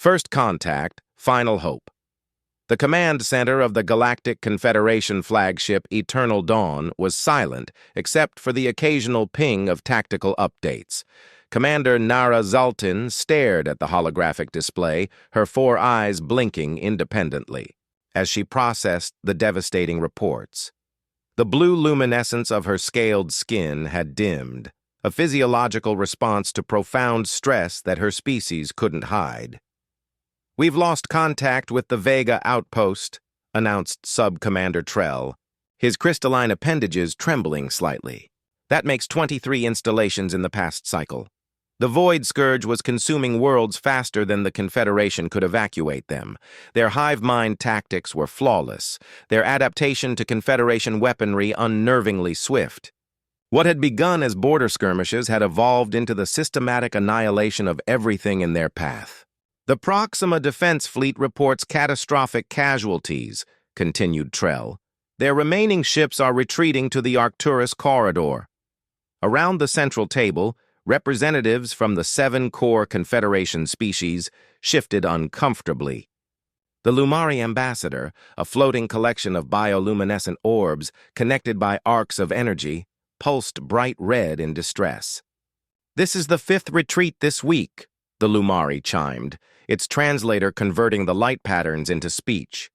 First contact, final hope. The command center of the Galactic Confederation flagship Eternal Dawn was silent except for the occasional ping of tactical updates. Commander Nara Zaltin stared at the holographic display, her 4 eyes blinking independently, as she processed the devastating reports. The blue luminescence of her scaled skin had dimmed, a physiological response to profound stress that her species couldn't hide. "We've lost contact with the Vega outpost," announced Sub-Commander Trell, his crystalline appendages trembling slightly. "That makes 23 installations in the past cycle. The Void Scourge was consuming worlds faster than the Confederation could evacuate them. Their hive mind tactics were flawless, their adaptation to Confederation weaponry unnervingly swift. What had begun as border skirmishes had evolved into the systematic annihilation of everything in their path. The Proxima Defense Fleet reports catastrophic casualties," continued Trell. "Their remaining ships are retreating to the Arcturus corridor." Around the central table, representatives from the 7 core Confederation species shifted uncomfortably. The Lumari ambassador, a floating collection of bioluminescent orbs connected by arcs of energy, pulsed bright red in distress. "This is the 5th retreat this week," the Lumari chimed, its translator converting the light patterns into speech.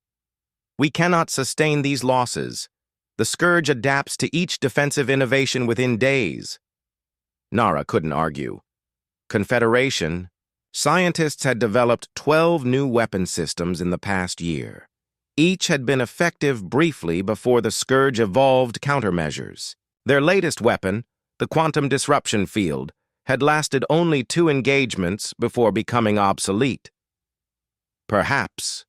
"We cannot sustain these losses. The Scourge adapts to each defensive innovation within days." Nara couldn't argue. Confederation, scientists had developed 12 new weapon systems in the past year. Each had been effective briefly before the Scourge evolved countermeasures. Their latest weapon, the quantum disruption field, had lasted only 2 engagements before becoming obsolete. "Perhaps,"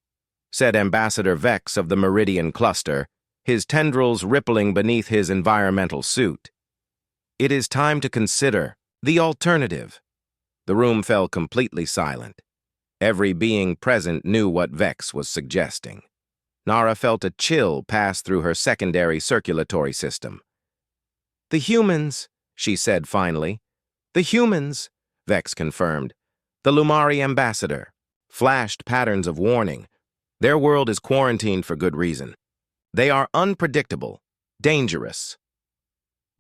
said Ambassador Vex of the Meridian Cluster, his tendrils rippling beneath his environmental suit, "it is time to consider the alternative." The room fell completely silent. Every being present knew what Vex was suggesting. Nara felt a chill pass through her secondary circulatory system. "The humans," she said finally. "The humans," Vex confirmed. The Lumari ambassador flashed patterns of warning. "Their world is quarantined for good reason. They are unpredictable, dangerous."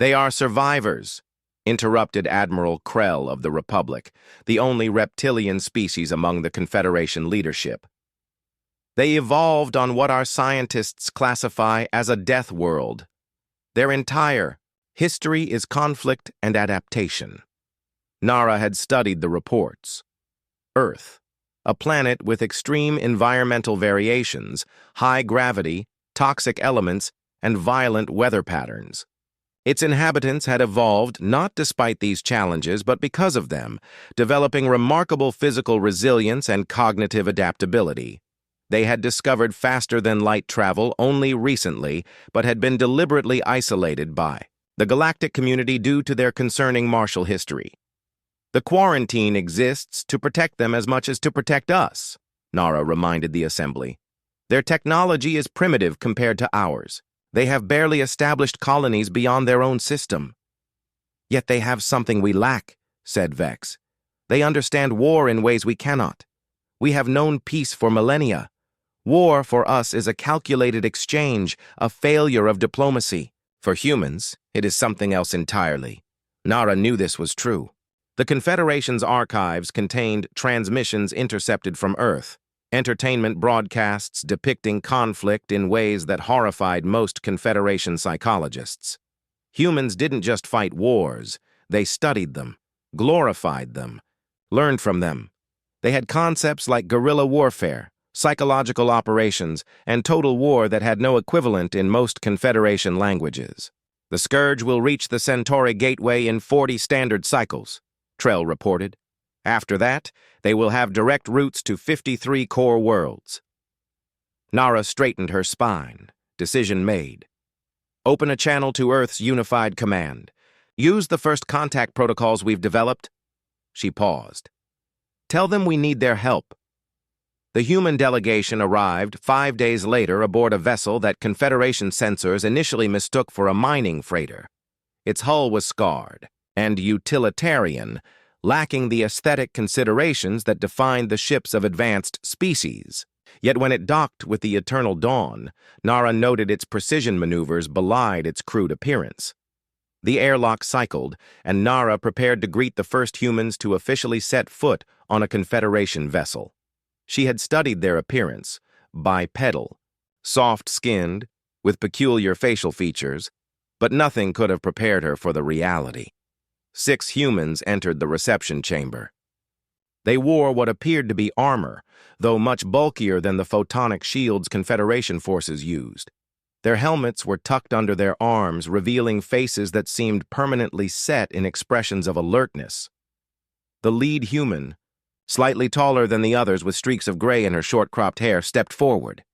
"They are survivors," interrupted Admiral Krell of the Republic, the only reptilian species among the Confederation leadership. "They evolved on what our scientists classify as a death world. Their entire history is conflict and adaptation." Nara had studied the reports. Earth, a planet with extreme environmental variations, high gravity, toxic elements, and violent weather patterns. Its inhabitants had evolved not despite these challenges, but because of them, developing remarkable physical resilience and cognitive adaptability. They had discovered faster-than-light travel only recently, but had been deliberately isolated by the galactic community due to their concerning martial history. "The quarantine exists to protect them as much as to protect us," Nara reminded the assembly. "Their technology is primitive compared to ours. They have barely established colonies beyond their own system." "Yet they have something we lack," said Vex. "They understand war in ways we cannot. We have known peace for millennia. War for us is a calculated exchange, a failure of diplomacy. For humans, it is something else entirely." Nara knew this was true. The Confederation's archives contained transmissions intercepted from Earth, entertainment broadcasts depicting conflict in ways that horrified most Confederation psychologists. Humans didn't just fight wars, they studied them, glorified them, learned from them. They had concepts like guerrilla warfare, psychological operations, and total war that had no equivalent in most Confederation languages. "The Scourge will reach the Centauri Gateway in 40 standard cycles," Trell reported. "After that, they will have direct routes to 53 core worlds." Nara straightened her spine. Decision made. "Open a channel to Earth's unified command. Use the first contact protocols we've developed." She paused. "Tell them we need their help." The human delegation arrived 5 days later aboard a vessel that Confederation sensors initially mistook for a mining freighter. Its hull was scarred and utilitarian, lacking the aesthetic considerations that defined the ships of advanced species. Yet when it docked with the Eternal Dawn, Nara noted its precision maneuvers belied its crude appearance. The airlock cycled, and Nara prepared to greet the first humans to officially set foot on a Confederation vessel. She had studied their appearance, bipedal, soft-skinned, with peculiar facial features, but nothing could have prepared her for the reality. 6 humans entered the reception chamber. They wore what appeared to be armor, though much bulkier than the photonic shields Confederation forces used. Their helmets were tucked under their arms, revealing faces that seemed permanently set in expressions of alertness. The lead human, slightly taller than the others with streaks of gray in her short-cropped hair, stepped forward.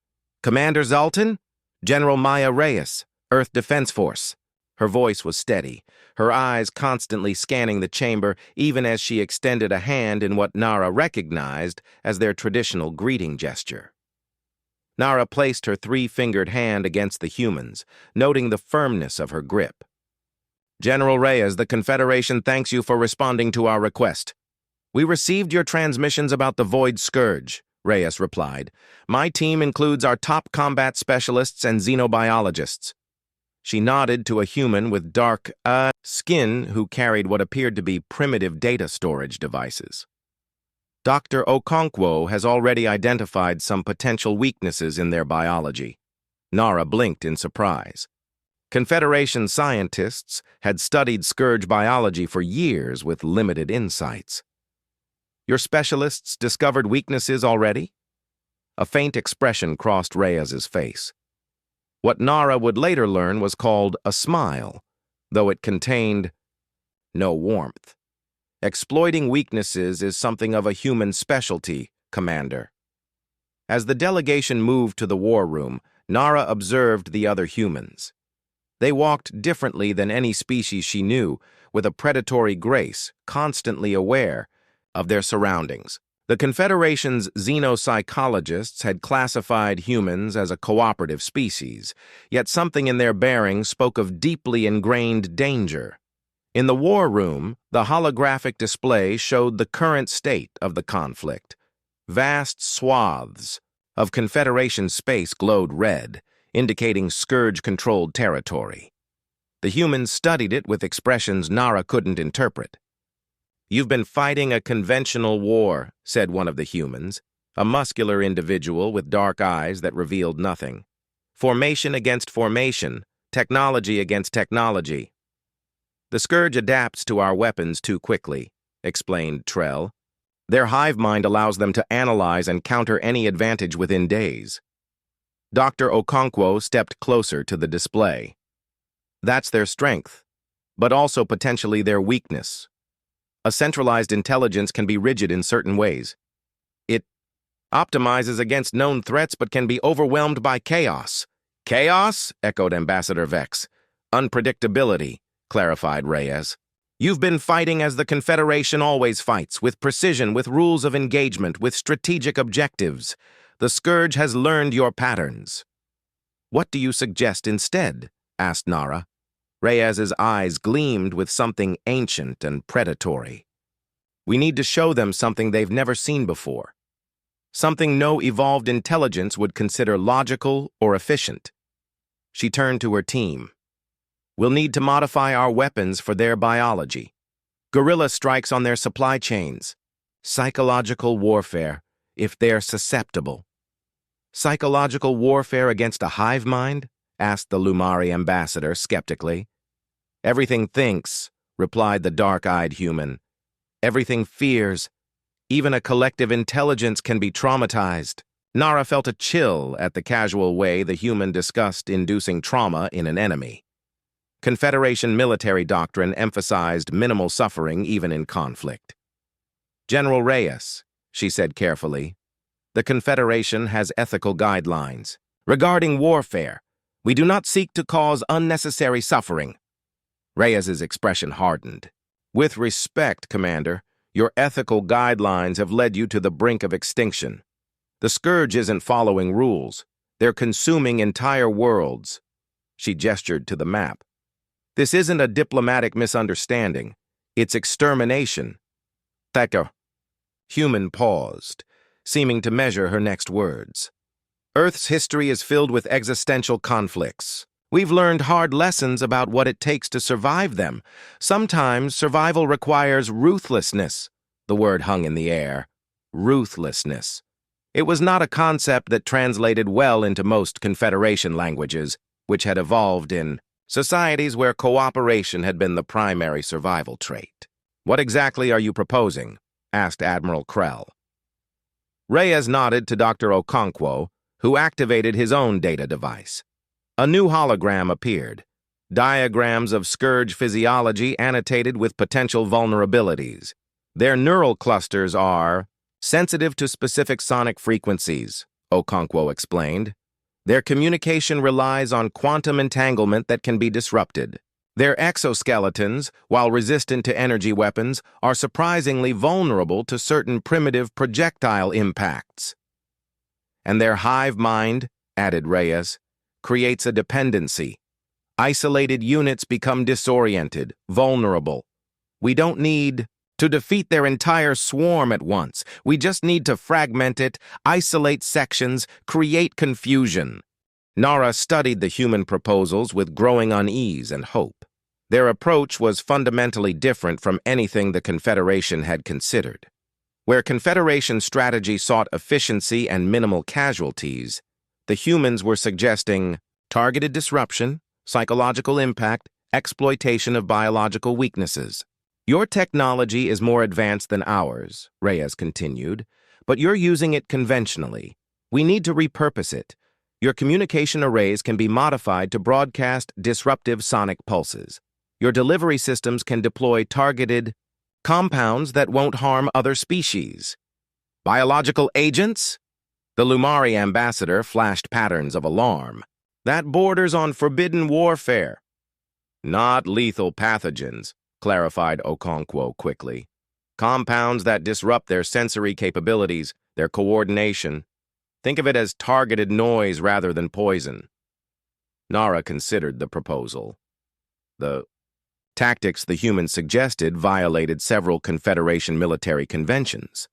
"Commander Zalton? General Maya Reyes, Earth Defense Force." Her voice was steady, her eyes constantly scanning the chamber even as she extended a hand in what Nara recognized as their traditional greeting gesture. Nara placed her 3-fingered hand against the human's, noting the firmness of her grip. "General Reyes, the Confederation thanks you for responding to our request. We received your transmissions about the Void Scourge," Reyes replied. "My team includes our top combat specialists and xenobiologists." She nodded to a human with dark, skin who carried what appeared to be primitive data storage devices. "Dr. Okonkwo has already identified some potential weaknesses in their biology." Nara blinked in surprise. Confederation scientists had studied Scourge biology for years with limited insights. "Your specialists discovered weaknesses already?" A faint expression crossed Reyes's face. What Nara would later learn was called a smile, though it contained no warmth. "Exploiting weaknesses is something of a human specialty, Commander." As the delegation moved to the war room, Nara observed the other humans. They walked differently than any species she knew, with a predatory grace, constantly aware of their surroundings. The Confederation's xenopsychologists had classified humans as a cooperative species, yet something in their bearing spoke of deeply ingrained danger. In the war room, the holographic display showed the current state of the conflict. Vast swaths of Confederation space glowed red, indicating Scourge-controlled territory. The humans studied it with expressions Nara couldn't interpret. "You've been fighting a conventional war," said one of the humans, a muscular individual with dark eyes that revealed nothing. "Formation against formation, technology against technology." "The Scourge adapts to our weapons too quickly," explained Trell. "Their hive mind allows them to analyze and counter any advantage within days." Dr. Okonkwo stepped closer to the display. "That's their strength, but also potentially their weakness. A centralized intelligence can be rigid in certain ways. It optimizes against known threats but can be overwhelmed by chaos." "Chaos?" echoed Ambassador Vex. "Unpredictability," clarified Reyes. "You've been fighting as the Confederation always fights, with precision, with rules of engagement, with strategic objectives. The Scourge has learned your patterns." "What do you suggest instead?" asked Nara. Reyes's eyes gleamed with something ancient and predatory. "We need to show them something they've never seen before. Something no evolved intelligence would consider logical or efficient." She turned to her team. "We'll need to modify our weapons for their biology. Guerrilla strikes on their supply chains. Psychological warfare, if they're susceptible." "Psychological warfare against a hive mind?" asked the Lumari ambassador skeptically. "Everything thinks," replied the dark-eyed human. "Everything fears. Even a collective intelligence can be traumatized." Nara felt a chill at the casual way the human discussed inducing trauma in an enemy. Confederation military doctrine emphasized minimal suffering even in conflict. "General Reyes," she said carefully, "the Confederation has ethical guidelines. Regarding warfare, we do not seek to cause unnecessary suffering." Reyes's expression hardened. "With respect, Commander, your ethical guidelines have led you to the brink of extinction. The Scourge isn't following rules. They're consuming entire worlds." She gestured to the map. "This isn't a diplomatic misunderstanding. It's extermination. Thacker. Human paused, seeming to measure her next words. Earth's history is filled with existential conflicts. We've learned hard lessons about what it takes to survive them. Sometimes survival requires ruthlessness. The word hung in the air. Ruthlessness. It was not a concept that translated well into most Confederation languages, which had evolved in societies where cooperation had been the primary survival trait. "What exactly are you proposing?" asked Admiral Krell. Reyes nodded to Dr. Okonkwo, who activated his own data device. A new hologram appeared, diagrams of Scourge physiology annotated with potential vulnerabilities. Their neural clusters are sensitive to specific sonic frequencies, Okonkwo explained. Their communication relies on quantum entanglement that can be disrupted. Their exoskeletons, while resistant to energy weapons, are surprisingly vulnerable to certain primitive projectile impacts. And their hive mind, added Reyes, creates a dependency. Isolated units become disoriented, vulnerable. We don't need to defeat their entire swarm at once. We just need to fragment it, isolate sections, create confusion. Nara studied the human proposals with growing unease and hope. Their approach was fundamentally different from anything the Confederation had considered. Where Confederation strategy sought efficiency and minimal casualties, the humans were suggesting targeted disruption, psychological impact, exploitation of biological weaknesses. Your technology is more advanced than ours, Reyes continued, but you're using it conventionally. We need to repurpose it. Your communication arrays can be modified to broadcast disruptive sonic pulses. Your delivery systems can deploy targeted compounds that won't harm other species. Biological agents? The Lumari ambassador flashed patterns of alarm. That borders on forbidden warfare. Not lethal pathogens, clarified Okonkwo quickly. Compounds that disrupt their sensory capabilities, their coordination. Think of it as targeted noise rather than poison. Nara considered the proposal. The tactics the humans suggested violated several Confederation military conventions.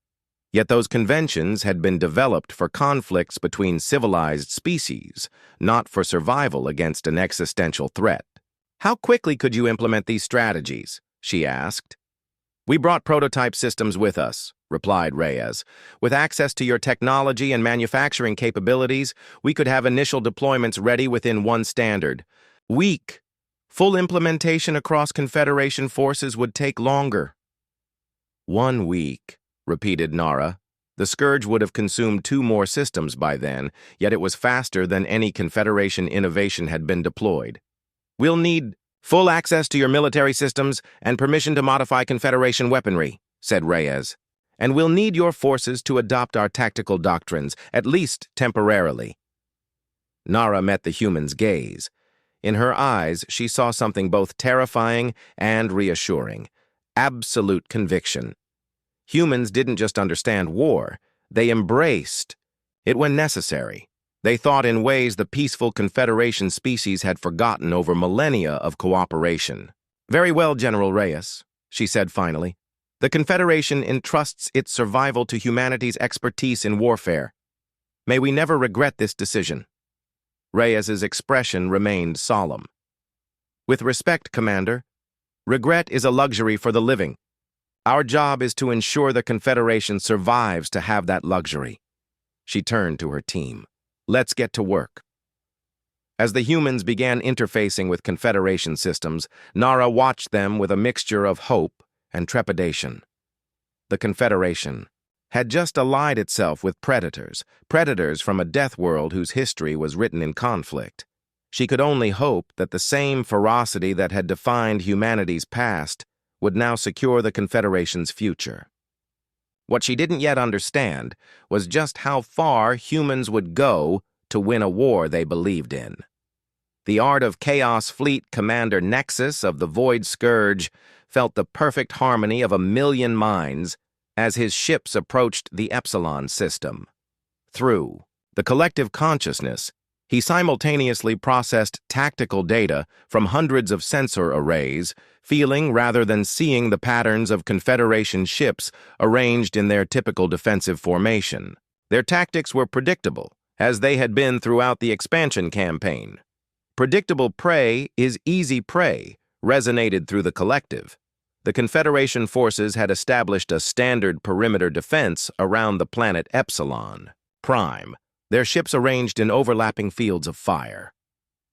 Yet those conventions had been developed for conflicts between civilized species, not for survival against an existential threat. "How quickly could you implement these strategies?" she asked. "We brought prototype systems with us," replied Reyes. "With access to your technology and manufacturing capabilities, we could have initial deployments ready within one standard week. Full implementation across Confederation forces would take longer." 1 week, repeated Nara. The Scourge would have consumed 2 more systems by then, yet it was faster than any Confederation innovation had been deployed. "We'll need full access to your military systems and permission to modify Confederation weaponry," said Reyes. "And we'll need your forces to adopt our tactical doctrines, at least temporarily." Nara met the human's gaze. In her eyes, she saw something both terrifying and reassuring. Absolute conviction. Humans didn't just understand war, they embraced it when necessary. They thought in ways the peaceful Confederation species had forgotten over millennia of cooperation. "Very well, General Reyes," she said finally. "The Confederation entrusts its survival to humanity's expertise in warfare. May we never regret this decision." Reyes's expression remained solemn. "With respect, Commander, regret is a luxury for the living. Our job is to ensure the Confederation survives to have that luxury." She turned to her team. "Let's get to work." As the humans began interfacing with Confederation systems, Nara watched them with a mixture of hope and trepidation. The Confederation had just allied itself with predators from a death world whose history was written in conflict. She could only hope that the same ferocity that had defined humanity's past would now secure the Confederation's future. What she didn't yet understand was just how far humans would go to win a war they believed in. The Art of Chaos Fleet Commander Nexus of the Void Scourge felt the perfect harmony of 1,000,000 minds as his ships approached the Epsilon system. Through the collective consciousness, He simultaneously processed tactical data from hundreds of sensor arrays, feeling rather than seeing the patterns of Confederation ships arranged in their typical defensive formation. Their tactics were predictable, as they had been throughout the expansion campaign. Predictable prey is easy prey resonated through the collective. The Confederation forces had established a standard perimeter defense around the planet Epsilon Prime, their ships arranged in overlapping fields of fire.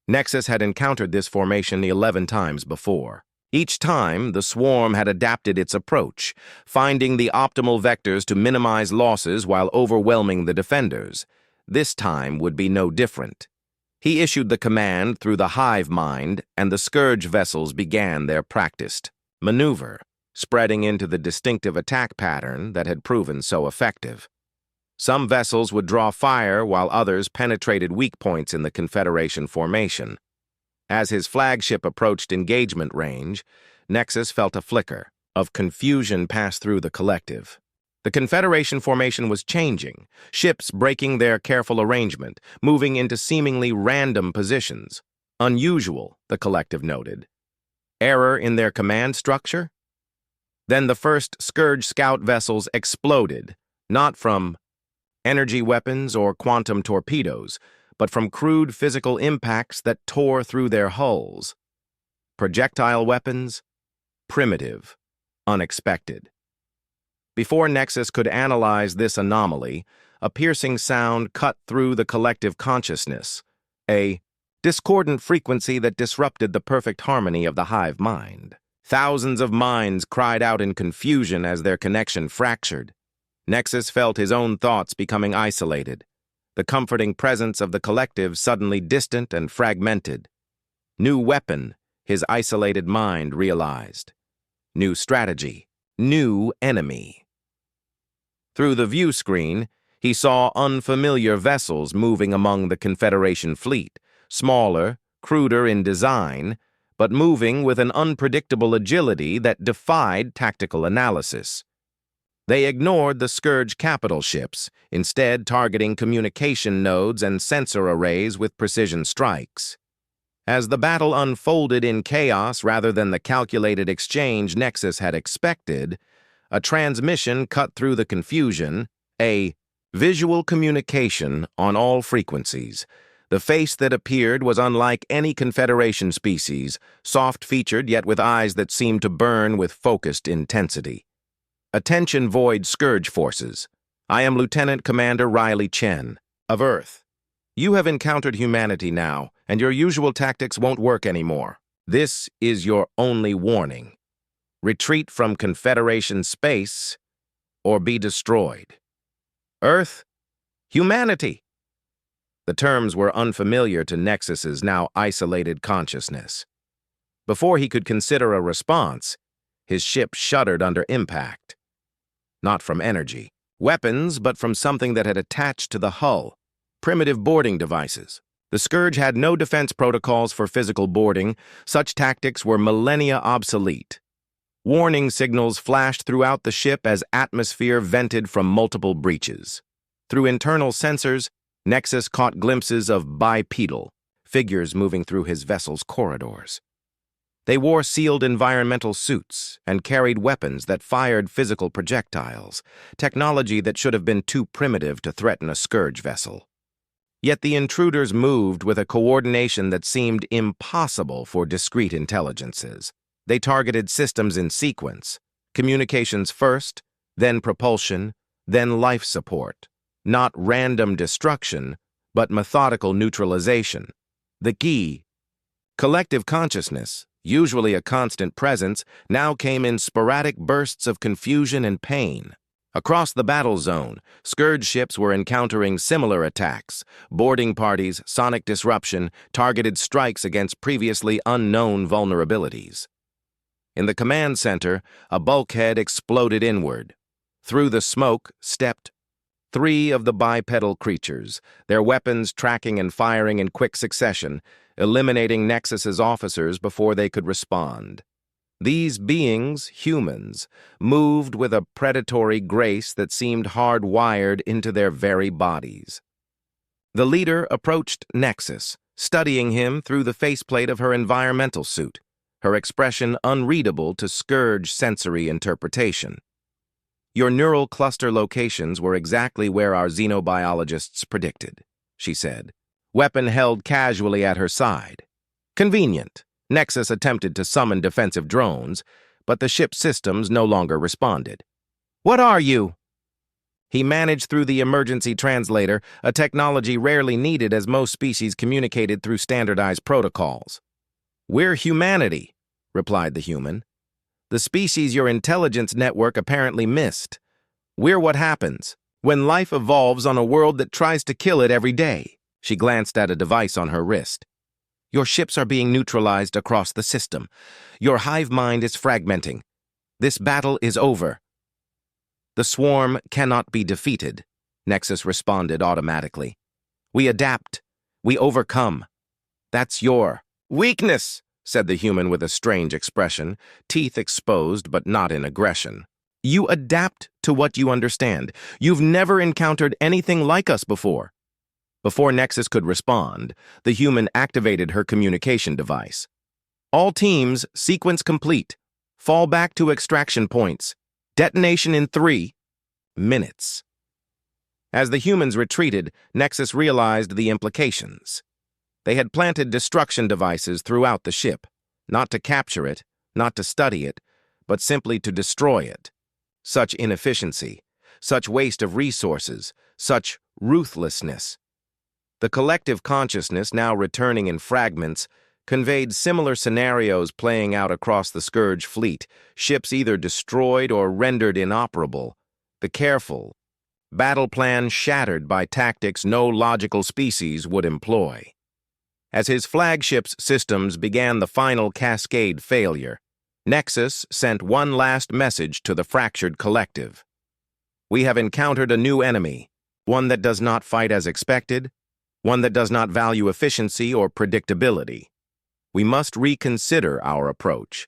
Nexus had encountered this formation 11 times before. Each time, the swarm had adapted its approach, finding the optimal vectors to minimize losses while overwhelming the defenders. This time would be no different. He issued the command through the hive mind, and the Scourge vessels began their practiced maneuver, spreading into the distinctive attack pattern that had proven so effective. Some vessels would draw fire while others penetrated weak points in the Confederation formation. As his flagship approached engagement range, Nexus felt a flicker of confusion pass through the collective. The Confederation formation was changing, ships breaking their careful arrangement, moving into seemingly random positions. Unusual, the collective noted. Error in their command structure? Then the first Scourge scout vessels exploded, not from energy weapons or quantum torpedoes, but from crude physical impacts that tore through their hulls. Projectile weapons? Primitive, unexpected. Before Nexus could analyze this anomaly, a piercing sound cut through the collective consciousness, a discordant frequency that disrupted the perfect harmony of the hive mind. Thousands of minds cried out in confusion as their connection fractured. Nexus felt his own thoughts becoming isolated, the comforting presence of the collective suddenly distant and fragmented. New weapon, his isolated mind realized. New strategy, new enemy. Through the view screen, he saw unfamiliar vessels moving among the Confederation fleet, smaller, cruder in design, but moving with an unpredictable agility that defied tactical analysis. They ignored the Scourge capital ships, instead targeting communication nodes and sensor arrays with precision strikes. As the battle unfolded in chaos rather than the calculated exchange Nexus had expected, a transmission cut through the confusion, a visual communication on all frequencies. The face that appeared was unlike any Confederation species, soft-featured yet with eyes that seemed to burn with focused intensity. Attention Void Scourge Forces. I am Lieutenant Commander Riley Chen, of Earth. You have encountered humanity now, and your usual tactics won't work anymore. This is your only warning. Retreat from Confederation space, or be destroyed. Earth, humanity. The terms were unfamiliar to Nexus's now isolated consciousness. Before he could consider a response, his ship shuddered under impact. Not from energy, weapons, but from something that had attached to the hull. Primitive boarding devices. The Scourge had no defense protocols for physical boarding. Such tactics were millennia obsolete. Warning signals flashed throughout the ship as atmosphere vented from multiple breaches. Through internal sensors, Nexus caught glimpses of bipedal figures moving through his vessel's corridors. They wore sealed environmental suits and carried weapons that fired physical projectiles, technology that should have been too primitive to threaten a Scourge vessel. Yet the intruders moved with a coordination that seemed impossible for discrete intelligences. They targeted systems in sequence, communications first, then propulsion, then life support. Not random destruction, but methodical neutralization. The key, collective consciousness, usually a constant presence, now came in sporadic bursts of confusion and pain. Across the battle zone, Scourge ships were encountering similar attacks, boarding parties, sonic disruption, targeted strikes against previously unknown vulnerabilities. In the command center, a bulkhead exploded inward. Through the smoke stepped 3 of the bipedal creatures, their weapons tracking and firing in quick succession, eliminating Nexus's officers before they could respond. These beings, humans, moved with a predatory grace that seemed hardwired into their very bodies. The leader approached Nexus, studying him through the faceplate of her environmental suit, her expression unreadable to Scourge sensory interpretation. "Your neural cluster locations were exactly where our xenobiologists predicted," she said, weapon held casually at her side. Convenient. Nexus attempted to summon defensive drones, but the ship's systems no longer responded. "What are you?" He managed through the emergency translator, a technology rarely needed as most species communicated through standardized protocols. "We're humanity," replied the human. "The species your intelligence network apparently missed. We're what happens when life evolves on a world that tries to kill it every day." She glanced at a device on her wrist. "Your ships are being neutralized across the system. Your hive mind is fragmenting. This battle is over." "The swarm cannot be defeated," Nexus responded automatically. "We adapt. We overcome. That's your weakness," said the human with a strange expression, teeth exposed but not in aggression. "You adapt to what you understand. You've never encountered anything like us before." Before Nexus could respond, the human activated her communication device. "All teams, sequence complete. Fall back to extraction points. Detonation in 3 minutes." As the humans retreated, Nexus realized the implications. They had planted destruction devices throughout the ship, not to capture it, not to study it, but simply to destroy it. Such inefficiency, such waste of resources, such ruthlessness. The collective consciousness, now returning in fragments, conveyed similar scenarios playing out across the Scourge fleet, ships either destroyed or rendered inoperable, the careful battle plan shattered by tactics no logical species would employ. As his flagship's systems began the final cascade failure, Nexus sent one last message to the fractured collective. "We have encountered a new enemy, one that does not fight as expected, one that does not value efficiency or predictability. We must reconsider our approach."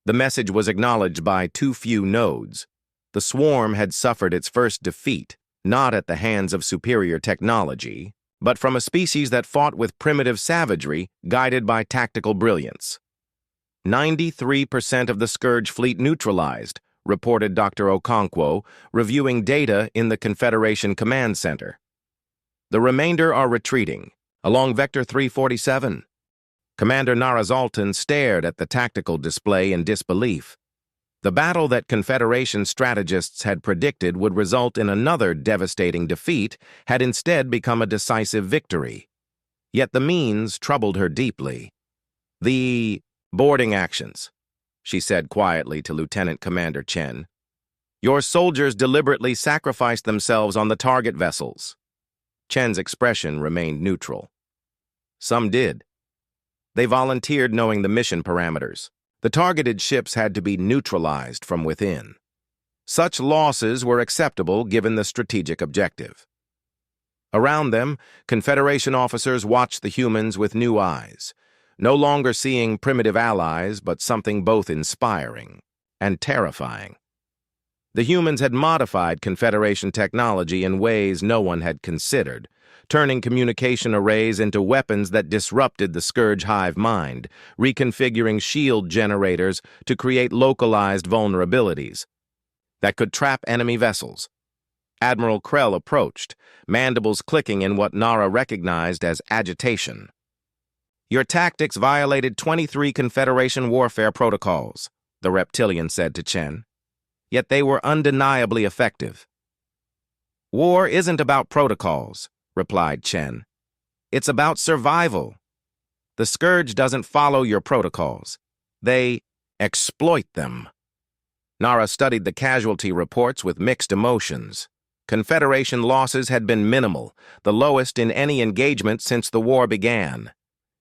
The message was acknowledged by too few nodes. The swarm had suffered its first defeat, not at the hands of superior technology, but from a species that fought with primitive savagery, guided by tactical brilliance. 93% of the Scourge fleet neutralized, reported Dr. Okonkwo, reviewing data in the Confederation Command Center. "The remainder are retreating, along Vector 347. Commander Narazaltan stared at the tactical display in disbelief. The battle that Confederation strategists had predicted would result in another devastating defeat had instead become a decisive victory. Yet the means troubled her deeply. "The boarding actions," she said quietly to Lieutenant Commander Chen. "Your soldiers deliberately sacrificed themselves on the target vessels." Chen's expression remained neutral. "Some did. They volunteered knowing the mission parameters. The targeted ships had to be neutralized from within. Such losses were acceptable given the strategic objective." Around them, Confederation officers watched the humans with new eyes, no longer seeing primitive allies, but something both inspiring and terrifying. The humans had modified Confederation technology in ways no one had considered, turning communication arrays into weapons that disrupted the Scourge hive mind, reconfiguring shield generators to create localized vulnerabilities that could trap enemy vessels. Admiral Krell approached, mandibles clicking in what Nara recognized as agitation. "Your tactics violated 23 Confederation warfare protocols," the reptilian said to Chen. "Yet they were undeniably effective." "War isn't about protocols," replied Chen. "It's about survival. The Scourge doesn't follow your protocols. They exploit them." Nara studied the casualty reports with mixed emotions. Confederation losses had been minimal, the lowest in any engagement since the war began.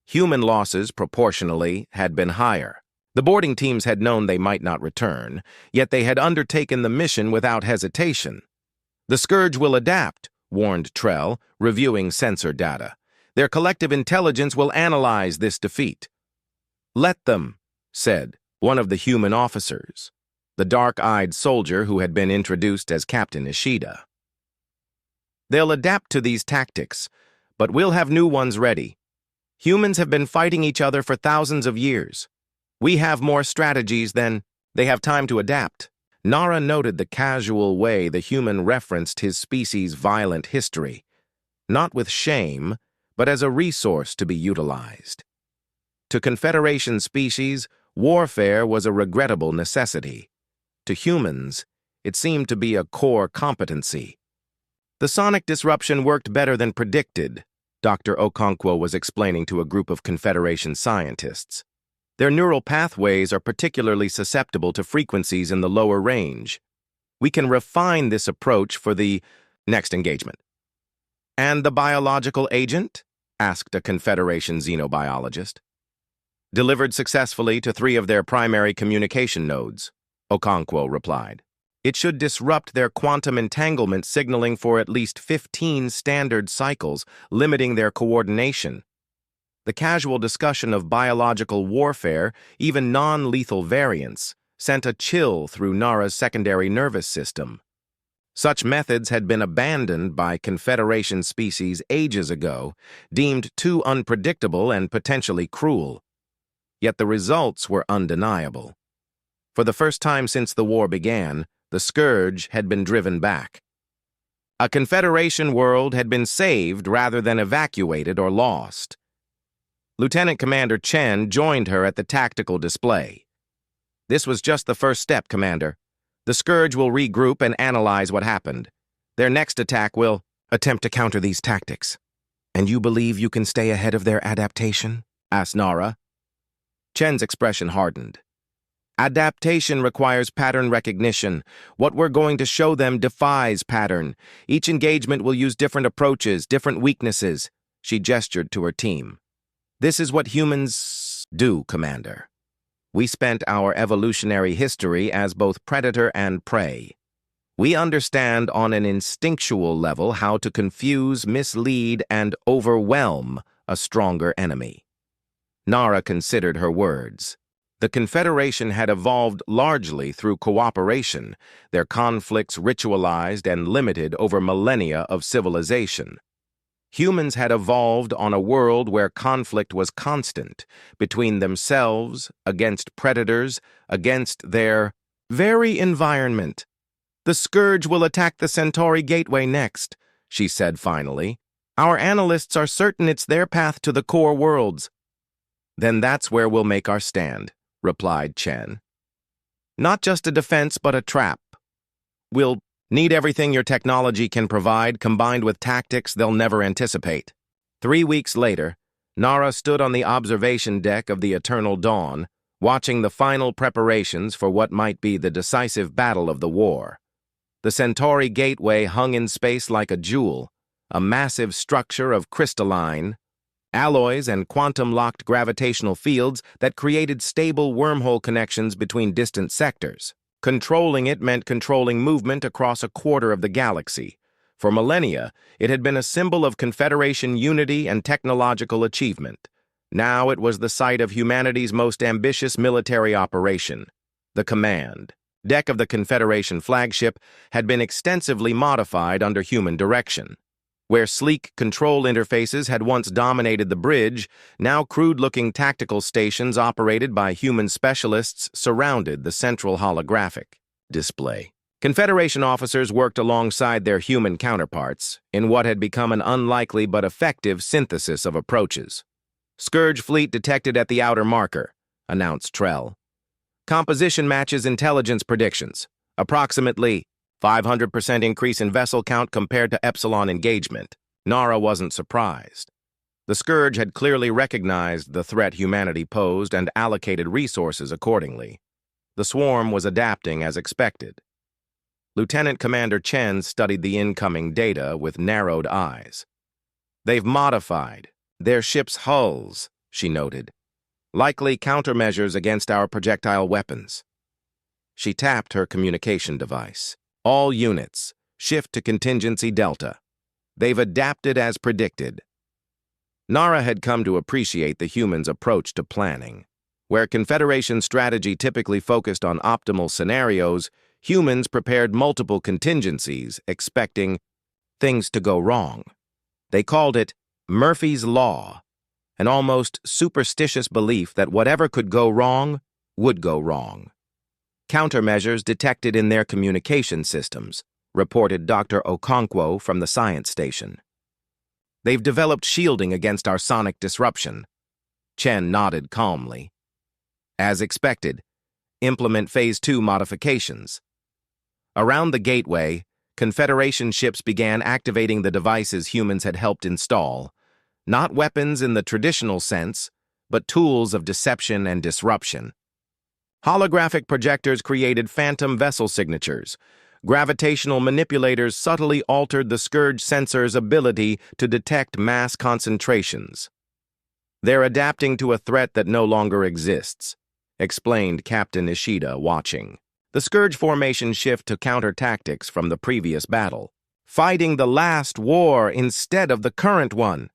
Human losses, proportionally, had been higher. The boarding teams had known they might not return, yet they had undertaken the mission without hesitation. "The Scourge will adapt," warned Trell, reviewing sensor data. "Their collective intelligence will analyze this defeat." "Let them," said one of the human officers, the dark-eyed soldier who had been introduced as Captain Ishida. "They'll adapt to these tactics, but we'll have new ones ready. Humans have been fighting each other for thousands of years. We have more strategies than they have time to adapt. Nara noted the casual way the human referenced his species' violent history, not with shame, but as a resource to be utilized. To Confederation species, warfare was a regrettable necessity. To humans, it seemed to be a core competency. The sonic disruption worked better than predicted, Dr. Okonkwo was explaining to a group of Confederation scientists. Their neural pathways are particularly susceptible to frequencies in the lower range. We can refine this approach for the next engagement. And the biological agent? Asked a Confederation xenobiologist. Delivered successfully to 3 of their primary communication nodes, Okonkwo replied. It should disrupt their quantum entanglement signaling for at least 15 standard cycles, limiting their coordination. The casual discussion of biological warfare, even non-lethal variants, sent a chill through Nara's secondary nervous system. Such methods had been abandoned by Confederation species ages ago, deemed too unpredictable and potentially cruel. Yet the results were undeniable. For the first time since the war began, the scourge had been driven back. A Confederation world had been saved rather than evacuated or lost. Lieutenant Commander Chen joined her at the tactical display. This was just the first step, Commander. The scourge will regroup and analyze what happened. Their next attack will attempt to counter these tactics. And you believe you can stay ahead of their adaptation? Asked Nara. Chen's expression hardened. Adaptation requires pattern recognition. What we're going to show them defies pattern. Each engagement will use different approaches, different weaknesses. She gestured to her team. This is what humans do, Commander. We spent our evolutionary history as both predator and prey. We understand on an instinctual level how to confuse, mislead, and overwhelm a stronger enemy. Nara considered her words. The Confederation had evolved largely through cooperation, their conflicts ritualized and limited over millennia of civilization. Humans had evolved on a world where conflict was constant, between themselves, against predators, against their very environment. The scourge will attack the Centauri Gateway next, she said finally. Our analysts are certain it's their path to the core worlds. Then that's where we'll make our stand, replied Chen. Not just a defense, but a trap. We'll need everything your technology can provide, combined with tactics they'll never anticipate. 3 weeks later, Nara stood on the observation deck of the Eternal Dawn, watching the final preparations for what might be the decisive battle of the war. The Centauri Gateway hung in space like a jewel, a massive structure of crystalline alloys and quantum-locked gravitational fields that created stable wormhole connections between distant sectors. Controlling it meant controlling movement across a quarter of the galaxy. For millennia, it had been a symbol of Confederation unity and technological achievement. Now it was the site of humanity's most ambitious military operation. The command deck of the Confederation flagship had been extensively modified under human direction. Where sleek control interfaces had once dominated the bridge, now crude-looking tactical stations operated by human specialists surrounded the central holographic display. Confederation officers worked alongside their human counterparts in what had become an unlikely but effective synthesis of approaches. Scourge fleet detected at the outer marker, announced Trell. Composition matches intelligence predictions. Approximately 500% increase in vessel count compared to Epsilon engagement. Nara wasn't surprised. The Scourge had clearly recognized the threat humanity posed and allocated resources accordingly. The swarm was adapting as expected. Lieutenant Commander Chen studied the incoming data with narrowed eyes. They've modified their ship's hulls, she noted. Likely countermeasures against our projectile weapons. She tapped her communication device. All units, shift to contingency Delta. They've adapted as predicted. Nara had come to appreciate the humans' approach to planning. Where Confederation strategy typically focused on optimal scenarios, humans prepared multiple contingencies, expecting things to go wrong. They called it Murphy's Law, an almost superstitious belief that whatever could go wrong would go wrong. Countermeasures detected in their communication systems, reported Dr. Okonkwo from the science station. They've developed shielding against our sonic disruption. Chen nodded calmly. As expected, implement Phase 2 modifications. Around the gateway, Confederation ships began activating the devices humans had helped install, not weapons in the traditional sense, but tools of deception and disruption. Holographic projectors created phantom vessel signatures. Gravitational manipulators subtly altered the Scourge sensor's ability to detect mass concentrations. They're adapting to a threat that no longer exists, explained Captain Ishida, watching. The Scourge formation shift to counter tactics from the previous battle, fighting the last war instead of the current one.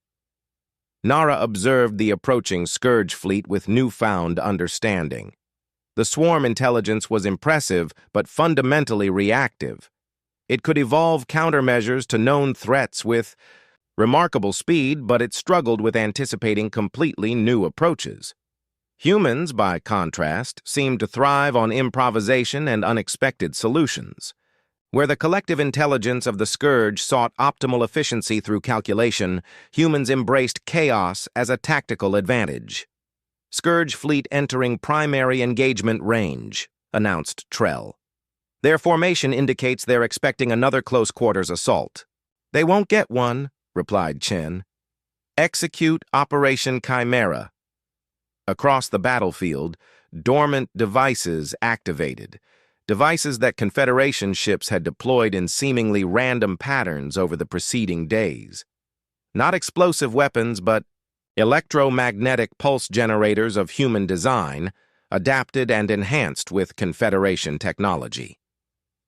Nara observed the approaching Scourge fleet with newfound understanding. The swarm intelligence was impressive, but fundamentally reactive. It could evolve countermeasures to known threats with remarkable speed, but it struggled with anticipating completely new approaches. Humans, by contrast, seemed to thrive on improvisation and unexpected solutions. Where the collective intelligence of the Scourge sought optimal efficiency through calculation, humans embraced chaos as a tactical advantage. Scourge fleet entering primary engagement range, announced Trell. Their formation indicates they're expecting another close-quarters assault. They won't get one, replied Chen. Execute Operation Chimera. Across the battlefield, dormant devices activated. Devices that Confederation ships had deployed in seemingly random patterns over the preceding days. Not explosive weapons, but electromagnetic pulse generators of human design, adapted and enhanced with Confederation technology.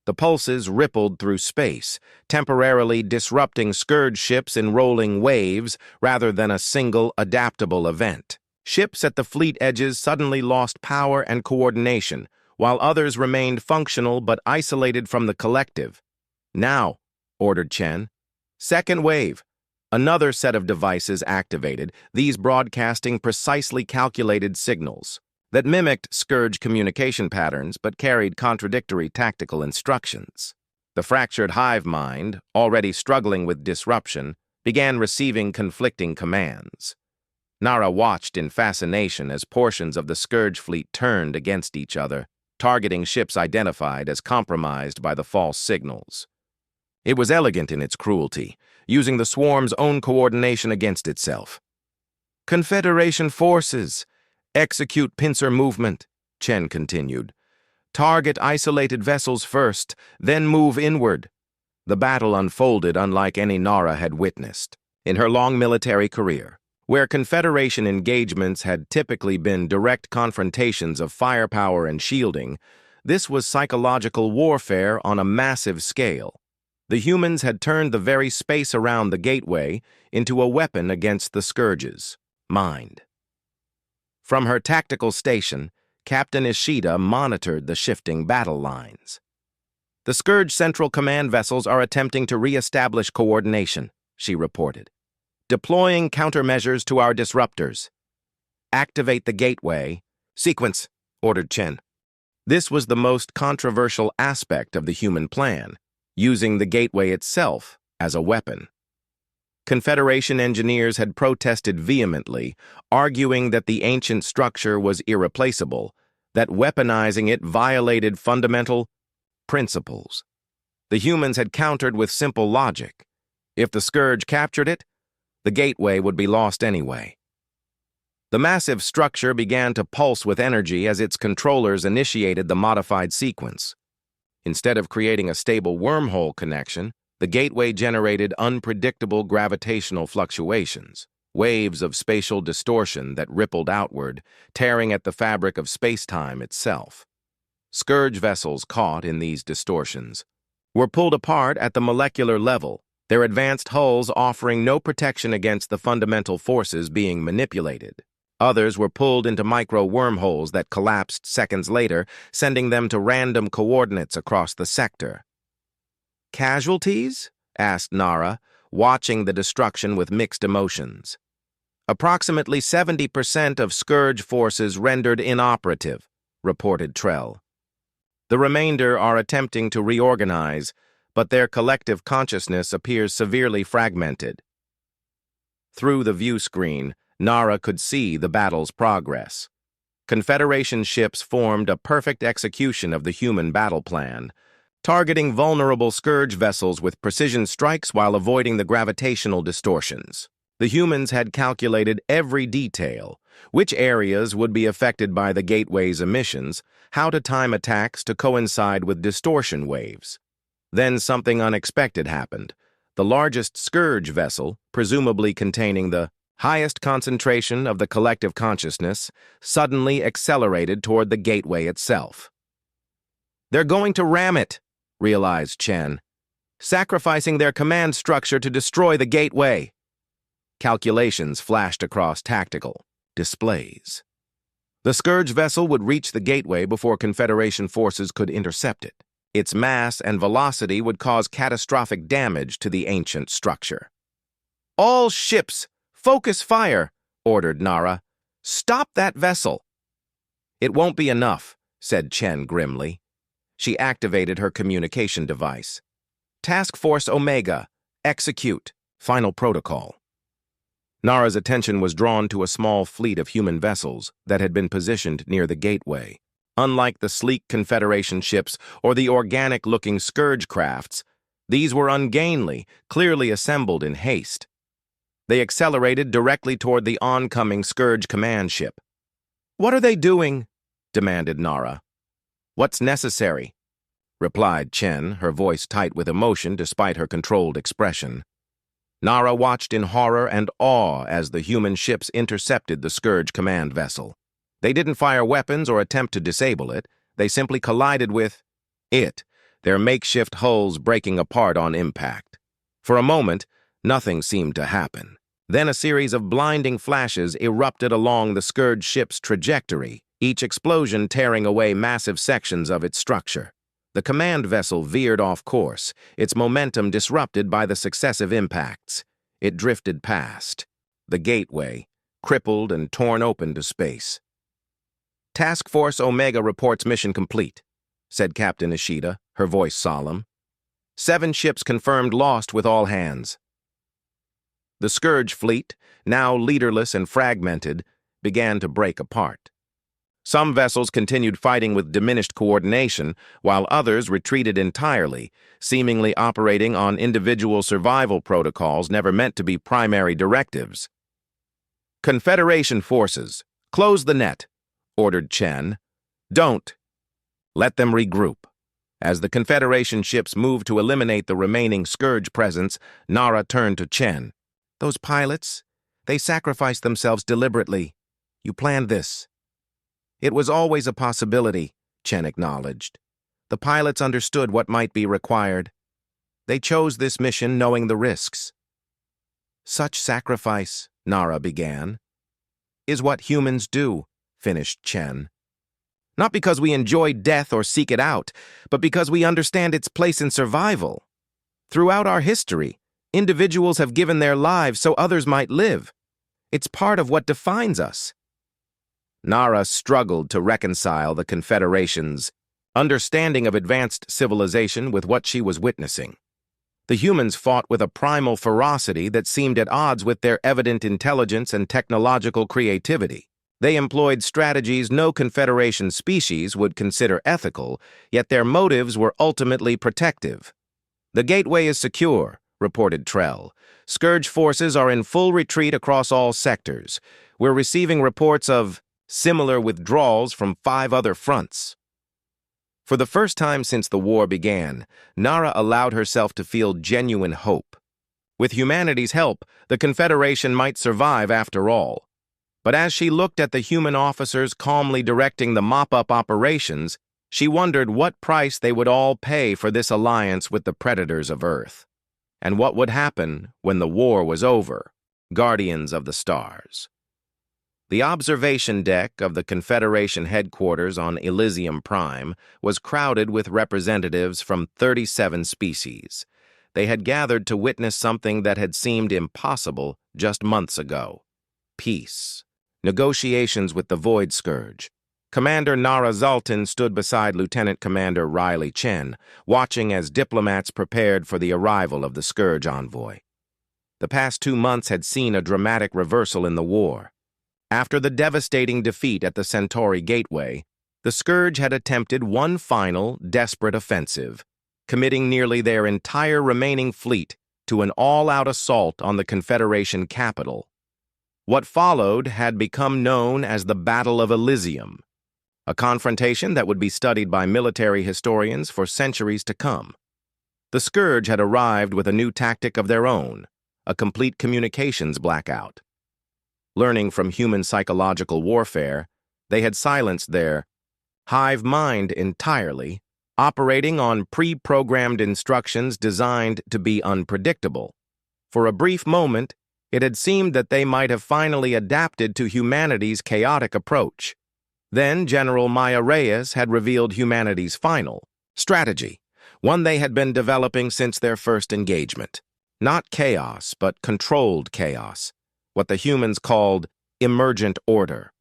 The pulses rippled through space, temporarily disrupting Scourge ships in rolling waves rather than a single adaptable event. Ships at the fleet edges suddenly lost power and coordination, while others remained functional but isolated from the collective. Now, ordered Chen. Second wave. Another set of devices activated, these broadcasting precisely calculated signals that mimicked Scourge communication patterns but carried contradictory tactical instructions. The fractured hive mind, already struggling with disruption, began receiving conflicting commands. Nara watched in fascination as portions of the Scourge fleet turned against each other, targeting ships identified as compromised by the false signals. It was elegant in its cruelty, using the swarm's own coordination against itself. Confederation forces, execute pincer movement, Chen continued. Target isolated vessels first, then move inward. The battle unfolded unlike any Nara had witnessed. In her long military career, where Confederation engagements had typically been direct confrontations of firepower and shielding, this was psychological warfare on a massive scale. The humans had turned the very space around the gateway into a weapon against the Scourge's mind. From her tactical station, Captain Ishida monitored the shifting battle lines. The Scourge Central Command vessels are attempting to re-establish coordination, she reported. Deploying countermeasures to our disruptors. Activate the gateway. Sequence, ordered Chen. This was the most controversial aspect of the human plan, using the gateway itself as a weapon. Confederation engineers had protested vehemently, arguing that the ancient structure was irreplaceable, that weaponizing it violated fundamental principles. The humans had countered with simple logic. If the Scourge captured it, the gateway would be lost anyway. The massive structure began to pulse with energy as its controllers initiated the modified sequence. Instead of creating a stable wormhole connection, the gateway generated unpredictable gravitational fluctuations, waves of spatial distortion that rippled outward, tearing at the fabric of space-time itself. Scourge vessels caught in these distortions were pulled apart at the molecular level, their advanced hulls offering no protection against the fundamental forces being manipulated. Others were pulled into micro-wormholes that collapsed seconds later, sending them to random coordinates across the sector. Casualties? Asked Nara, watching the destruction with mixed emotions. Approximately 70% of Scourge forces rendered inoperative, reported Trell. The remainder are attempting to reorganize, but their collective consciousness appears severely fragmented. Through the view screen, Nara could see the battle's progress. Confederation ships formed a perfect execution of the human battle plan, targeting vulnerable Scourge vessels with precision strikes while avoiding the gravitational distortions. The humans had calculated every detail, which areas would be affected by the gateway's emissions, how to time attacks to coincide with distortion waves. Then something unexpected happened. The largest Scourge vessel, presumably containing the highest concentration of the collective consciousness, suddenly accelerated toward the gateway itself. "They're going to ram it," realized Chen, "sacrificing their command structure to destroy the gateway." Calculations flashed across tactical displays. The Scourge vessel would reach the gateway before Confederation forces could intercept it. Its mass and velocity would cause catastrophic damage to the ancient structure. "All ships, focus fire," ordered Nara. "Stop that vessel." "It won't be enough," said Chen grimly. She activated her communication device. "Task Force Omega, execute. Final protocol." Nara's attention was drawn to a small fleet of human vessels that had been positioned near the gateway. Unlike the sleek Confederation ships or the organic-looking Scourge crafts, these were ungainly, clearly assembled in haste. They accelerated directly toward the oncoming Scourge command ship. "What are they doing?" demanded Nara. "What's necessary?" replied Chen, her voice tight with emotion despite her controlled expression. Nara watched in horror and awe as the human ships intercepted the Scourge command vessel. They didn't fire weapons or attempt to disable it. They simply collided with it, their makeshift hulls breaking apart on impact. For a moment, nothing seemed to happen. Then a series of blinding flashes erupted along the Scourge ship's trajectory, each explosion tearing away massive sections of its structure. The command vessel veered off course, its momentum disrupted by the successive impacts. It drifted past the gateway, crippled and torn open to space. "Task Force Omega reports mission complete," said Captain Ishida, her voice solemn. 7 ships confirmed lost with all hands. The Scourge fleet, now leaderless and fragmented, began to break apart. Some vessels continued fighting with diminished coordination, while others retreated entirely, seemingly operating on individual survival protocols never meant to be primary directives. "Confederation forces, close the net," ordered Chen. "Don't. Let them regroup." As the Confederation ships moved to eliminate the remaining Scourge presence, Nara turned to Chen. "Those pilots, they sacrificed themselves deliberately. You planned this." "It was always a possibility," Chen acknowledged. "The pilots understood what might be required. They chose this mission knowing the risks." "Such sacrifice," Nara began, "is what humans do," finished Chen. "Not because we enjoy death or seek it out, but because we understand its place in survival. Throughout our history, individuals have given their lives so others might live. It's part of what defines us." Nara struggled to reconcile the Confederation's understanding of advanced civilization with what she was witnessing. The humans fought with a primal ferocity that seemed at odds with their evident intelligence and technological creativity. They employed strategies no Confederation species would consider ethical, yet their motives were ultimately protective. "The gateway is secure," reported Trell. "Scourge forces are in full retreat across all sectors. We're receiving reports of similar withdrawals from 5 other fronts." For the first time since the war began, Nara allowed herself to feel genuine hope. With humanity's help, the Confederation might survive after all. But as she looked at the human officers calmly directing the mop-up operations, she wondered what price they would all pay for this alliance with the predators of Earth. And what would happen when the war was over? Guardians of the Stars. The observation deck of the Confederation headquarters on Elysium Prime was crowded with representatives from 37 species. they had gathered to witness something that had seemed impossible just months ago. Peace. Negotiations with the Void Scourge. Commander Nara Zaltin stood beside Lieutenant Commander Riley Chen, watching as diplomats prepared for the arrival of the Scourge envoy. The past 2 months had seen a dramatic reversal in the war. After the devastating defeat at the Centauri Gateway, the Scourge had attempted one final, desperate offensive, committing nearly their entire remaining fleet to an all-out assault on the Confederation capital. What followed had become known as the Battle of Elysium, a confrontation that would be studied by military historians for centuries to come. The Scourge had arrived with a new tactic of their own, a complete communications blackout. Learning from human psychological warfare, they had silenced their hive mind entirely, operating on pre-programmed instructions designed to be unpredictable. For a brief moment, it had seemed that they might have finally adapted to humanity's chaotic approach. Then General Maya Reyes had revealed humanity's final strategy, one they had been developing since their first engagement. Not chaos, but controlled chaos, what the humans called emergent order.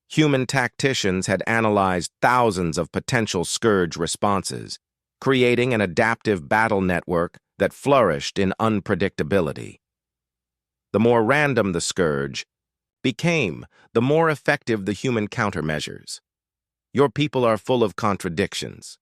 Human tacticians had analyzed thousands of potential Scourge responses, creating an adaptive battle network that flourished in unpredictability. The more random the Scourge became, the more effective the human countermeasures. "Your people are full of contradictions,"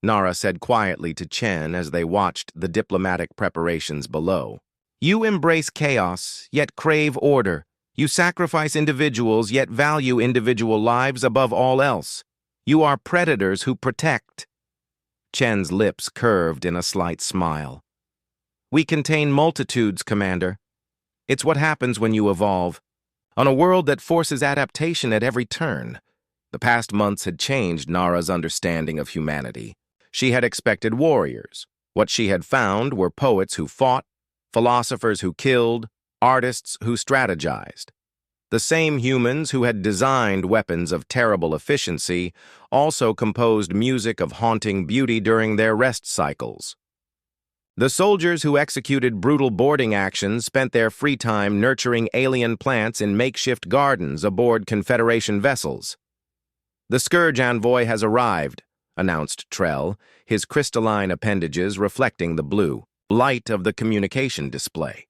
Nara said quietly to Chen as they watched the diplomatic preparations below. "You embrace chaos, yet crave order. You sacrifice individuals, yet value individual lives above all else. You are predators who protect." Chen's lips curved in a slight smile. "We contain multitudes, Commander. It's what happens when you evolve. On a world that forces adaptation at every turn." The past months had changed Nara's understanding of humanity. She had expected warriors. What she had found were poets who fought, philosophers who killed, artists who strategized. The same humans who had designed weapons of terrible efficiency also composed music of haunting beauty during their rest cycles. The soldiers who executed brutal boarding actions spent their free time nurturing alien plants in makeshift gardens aboard Confederation vessels. "The Scourge envoy has arrived," announced Trell, his crystalline appendages reflecting the blue light of the communication display.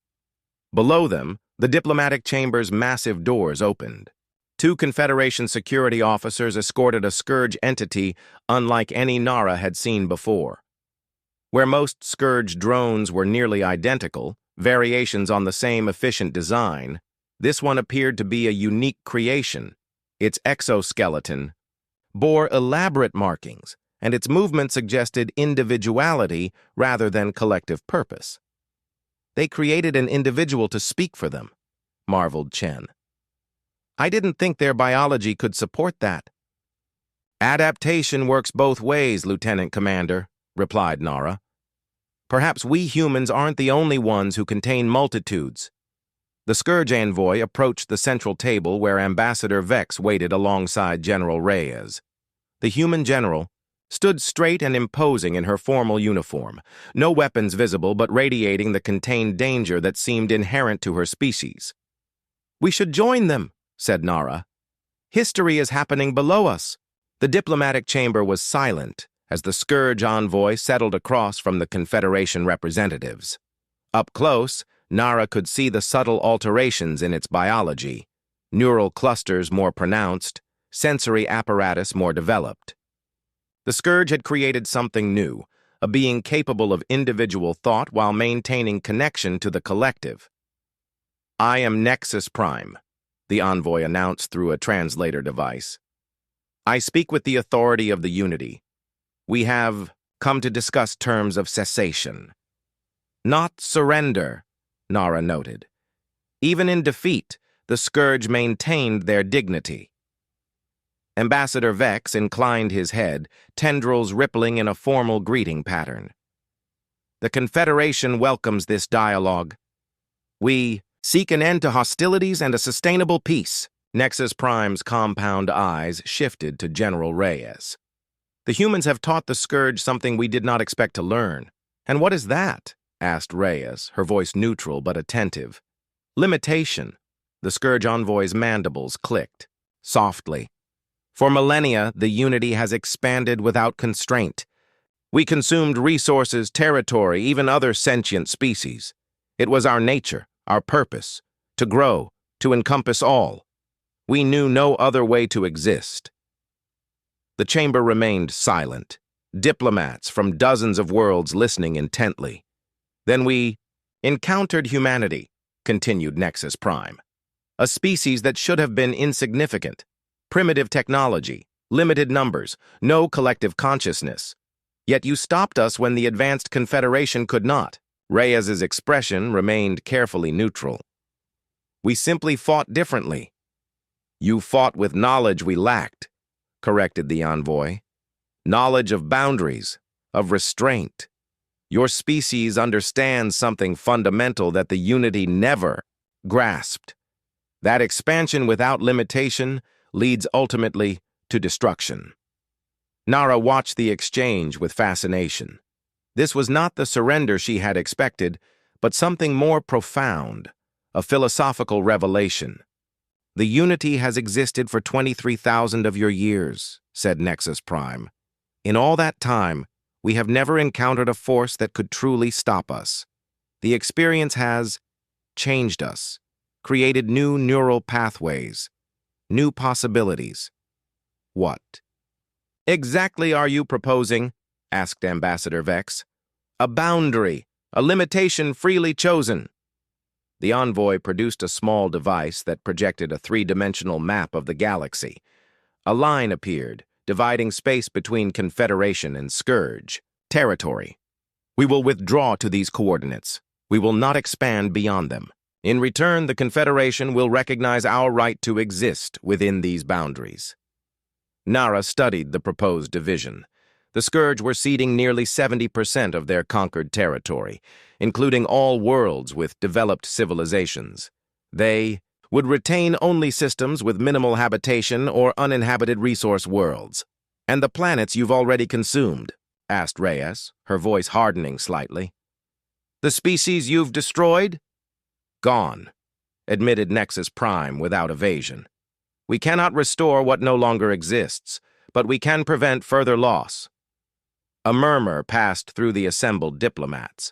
Below them, the diplomatic chamber's massive doors opened. 2 Confederation security officers escorted a Scourge entity unlike any Nara had seen before. Where most Scourge drones were nearly identical, variations on the same efficient design, this one appeared to be a unique creation. Its exoskeleton bore elaborate markings, and its movement suggested individuality rather than collective purpose. "They created an individual to speak for them," marveled Chen. "I didn't think their biology could support that." "Adaptation works both ways, Lieutenant Commander," replied Nara. "Perhaps we humans aren't the only ones who contain multitudes." The Scourge envoy approached the central table where Ambassador Vex waited alongside General Reyes. The human general stood straight and imposing in her formal uniform, no weapons visible but radiating the contained danger that seemed inherent to her species. "We should join them," said Nara. "History is happening below us." The diplomatic chamber was silent as the Scourge envoy settled across from the Confederation representatives. Up close, Nara could see the subtle alterations in its biology, neural clusters more pronounced, sensory apparatus more developed. The Scourge had created something new, a being capable of individual thought while maintaining connection to the collective. "I am Nexus Prime," the envoy announced through a translator device. "I speak with the authority of the Unity. We have come to discuss terms of cessation." "Not surrender," Nara noted. Even in defeat, the Scourge maintained their dignity. Ambassador Vex inclined his head, tendrils rippling in a formal greeting pattern. "The Confederation welcomes this dialogue. We seek an end to hostilities and a sustainable peace." Nexus Prime's compound eyes shifted to General Reyes. "The humans have taught the Scourge something we did not expect to learn. And what is that?" asked Reyes, her voice neutral but attentive. Limitation. The Scourge Envoy's mandibles clicked, softly. For millennia, the Unity has expanded without constraint. We consumed resources, territory, even other sentient species. It was our nature, our purpose, to grow, to encompass all. We knew no other way to exist. The chamber remained silent, diplomats from dozens of worlds listening intently. Then we encountered humanity, continued Nexus Prime. A species that should have been insignificant. Primitive technology, limited numbers, no collective consciousness. Yet you stopped us when the advanced Confederation could not. Reyes's expression remained carefully neutral. We simply fought differently. You fought with knowledge we lacked, corrected the envoy. Knowledge of boundaries, of restraint. Your species understands something fundamental that the Unity never grasped. That expansion without limitation leads ultimately to destruction. Nara watched the exchange with fascination. This was not the surrender she had expected, but something more profound, a philosophical revelation. The Unity has existed for 23,000 of your years, said Nexus Prime. In all that time, we have never encountered a force that could truly stop us. The experience has changed us, created new neural pathways, new possibilities. What exactly are you proposing? Asked Ambassador Vex. A boundary, a limitation freely chosen. The envoy produced a small device that projected a three-dimensional map of the galaxy. A line appeared, dividing space between Confederation and Scourge. Territory. We will withdraw to these coordinates. We will not expand beyond them. In return, the Confederation will recognize our right to exist within these boundaries. Nara studied the proposed division. The Scourge were ceding nearly 70% of their conquered territory, including all worlds with developed civilizations. They would retain only systems with minimal habitation or uninhabited resource worlds. And the planets you've already consumed? Asked Reyes, her voice hardening slightly. The species you've destroyed? Gone, admitted Nexus Prime without evasion. We cannot restore what no longer exists, but we can prevent further loss. A murmur passed through the assembled diplomats.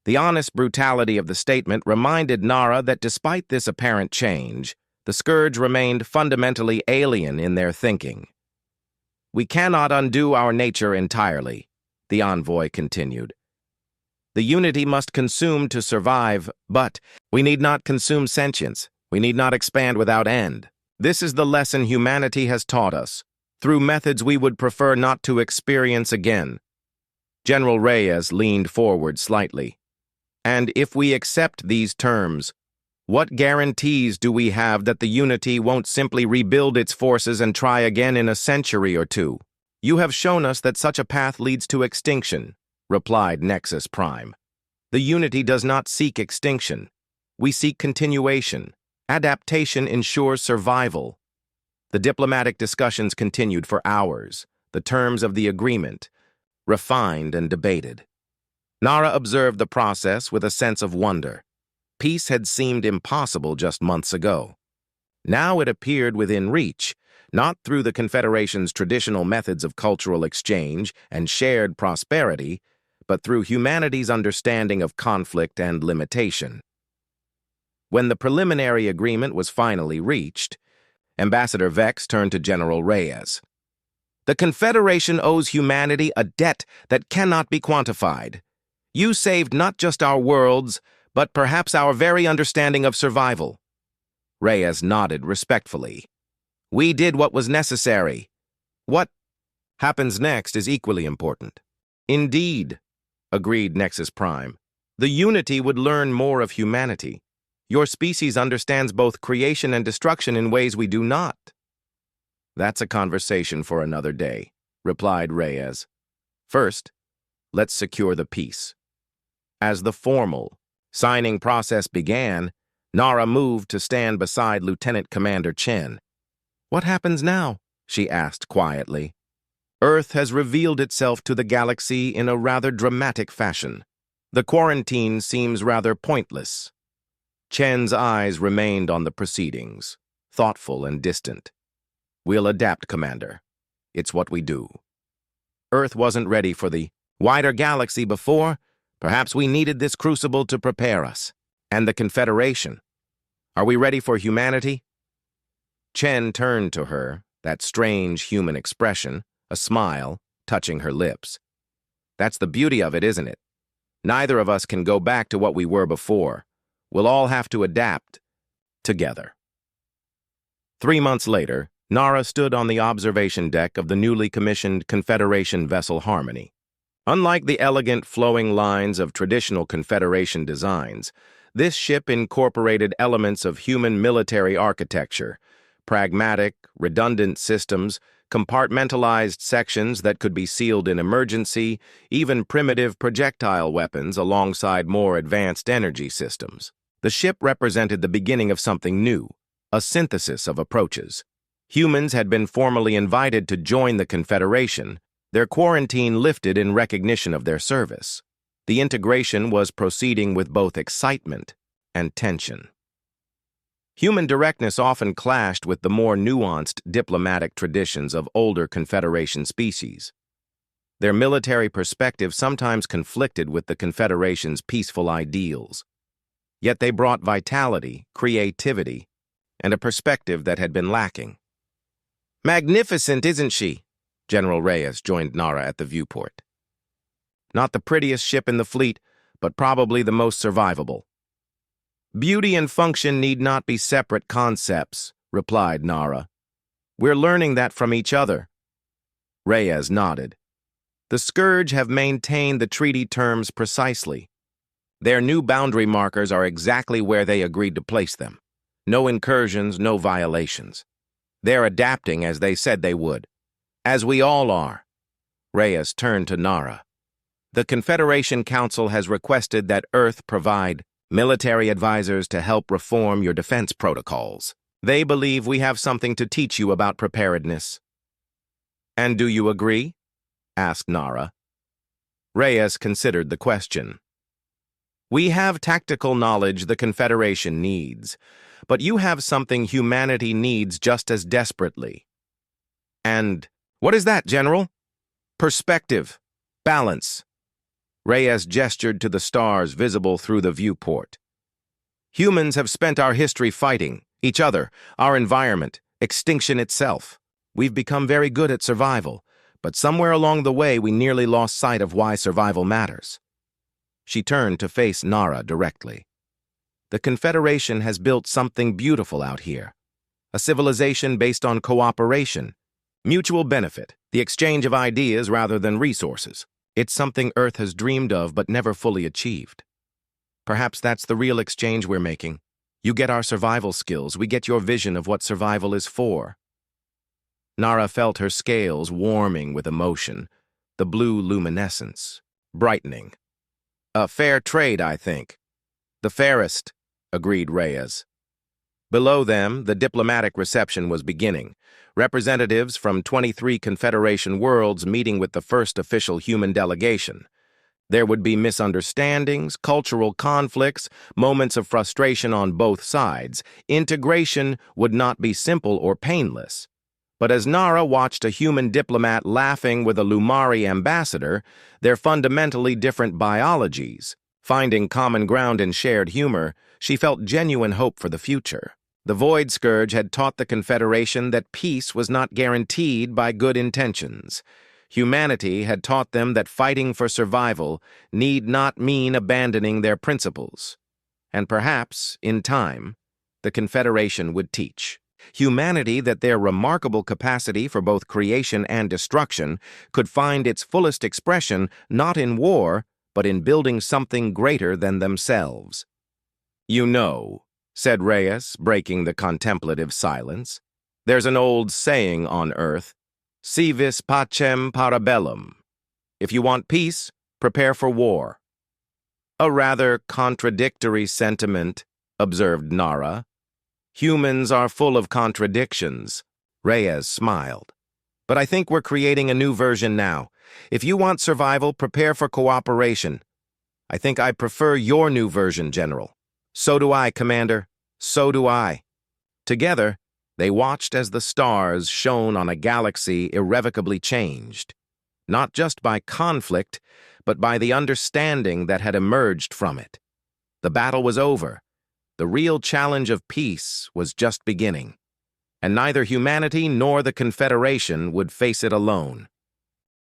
The honest brutality of the statement reminded Nara that despite this apparent change, the Scourge remained fundamentally alien in their thinking. We cannot undo our nature entirely, the envoy continued. The Unity must consume to survive, but we need not consume sentience. We need not expand without end. This is the lesson humanity has taught us, through methods we would prefer not to experience again. General Reyes leaned forward slightly. And if we accept these terms, what guarantees do we have that the Unity won't simply rebuild its forces and try again in a century or two? You have shown us that such a path leads to extinction, replied Nexus Prime. The Unity does not seek extinction. We seek continuation. Adaptation ensures survival. The diplomatic discussions continued for hours, the terms of the agreement, refined and debated. Nara observed the process with a sense of wonder. Peace had seemed impossible just months ago. Now it appeared within reach, not through the Confederation's traditional methods of cultural exchange and shared prosperity, but through humanity's understanding of conflict and limitation. When the preliminary agreement was finally reached, Ambassador Vex turned to General Reyes. The Confederation owes humanity a debt that cannot be quantified. You saved not just our worlds, but perhaps our very understanding of survival. Reyes nodded respectfully. We did what was necessary. What happens next is equally important. Indeed, agreed Nexus Prime. The Unity would learn more of humanity. Your species understands both creation and destruction in ways we do not. That's a conversation for another day, replied Reyes. First, let's secure the peace. As the formal signing process began, Nara moved to stand beside Lieutenant Commander Chen. What happens now? She asked quietly. Earth has revealed itself to the galaxy in a rather dramatic fashion. The quarantine seems rather pointless. Chen's eyes remained on the proceedings, thoughtful and distant. We'll adapt, Commander. It's what we do. Earth wasn't ready for the wider galaxy before. Perhaps we needed this crucible to prepare us. And the Confederation. Are we ready for humanity? Chen turned to her, that strange human expression, a smile, touching her lips. That's the beauty of it, isn't it? Neither of us can go back to what we were before. We'll all have to adapt together. 3 months later, Nara stood on the observation deck of the newly commissioned Confederation vessel Harmony. Unlike the elegant flowing lines of traditional Confederation designs, this ship incorporated elements of human military architecture, pragmatic, redundant systems, compartmentalized sections that could be sealed in emergency, even primitive projectile weapons alongside more advanced energy systems. The ship represented the beginning of something new, a synthesis of approaches. Humans had been formally invited to join the Confederation, their quarantine lifted in recognition of their service. The integration was proceeding with both excitement and tension. Human directness often clashed with the more nuanced diplomatic traditions of older Confederation species. Their military perspective sometimes conflicted with the Confederation's peaceful ideals. Yet they brought vitality, creativity, and a perspective that had been lacking. "Magnificent, isn't she?" General Reyes joined Nara at the viewport. "Not the prettiest ship in the fleet, but probably the most survivable." "Beauty and function need not be separate concepts," replied Nara. "We're learning that from each other." Reyes nodded. "The Scourge have maintained the treaty terms precisely. Their new boundary markers are exactly where they agreed to place them. No incursions, no violations. They're adapting as they said they would. As we all are." Reyes turned to Nara. "The Confederation Council has requested that Earth provide military advisors to help reform your defense protocols. They believe we have something to teach you about preparedness." "And do you agree?" asked Nara. Reyes considered the question. "We have tactical knowledge the Confederation needs, but you have something humanity needs just as desperately." "And what is that, General?" "Perspective. Balance." Reyes gestured to the stars visible through the viewport. "Humans have spent our history fighting, each other, our environment, extinction itself. We've become very good at survival, but somewhere along the way we nearly lost sight of why survival matters." She turned to face Nara directly. "The Confederation has built something beautiful out here. A civilization based on cooperation, mutual benefit, the exchange of ideas rather than resources. It's something Earth has dreamed of but never fully achieved. Perhaps that's the real exchange we're making. You get our survival skills, we get your vision of what survival is for." Nara felt her scales warming with emotion, the blue luminescence brightening. "A fair trade, I think." "The fairest," agreed Reyes. Below them, the diplomatic reception was beginning. Representatives from 23 Confederation worlds meeting with the first official human delegation. There would be misunderstandings, cultural conflicts, moments of frustration on both sides. Integration would not be simple or painless. But as Nara watched a human diplomat laughing with a Lumari ambassador, their fundamentally different biologies, finding common ground in shared humor, she felt genuine hope for the future. The Void Scourge had taught the Confederation that peace was not guaranteed by good intentions. Humanity had taught them that fighting for survival need not mean abandoning their principles. And perhaps, in time, the Confederation would teach humanity that their remarkable capacity for both creation and destruction could find its fullest expression not in war, but in building something greater than themselves. "You know," said Reyes, breaking the contemplative silence, "there's an old saying on Earth, si vis pacem para bellum. If you want peace, prepare for war." "A rather contradictory sentiment," observed Nara. "Humans are full of contradictions." Reyes smiled. "But I think we're creating a new version now. If you want survival, prepare for cooperation. I think I prefer your new version, General. So do I, Commander. So do I. Together, they watched as the stars shone on a galaxy irrevocably changed, not just by conflict, but by the understanding that had emerged from it. The battle was over. The real challenge of peace was just beginning, and neither humanity nor the Confederation would face it alone.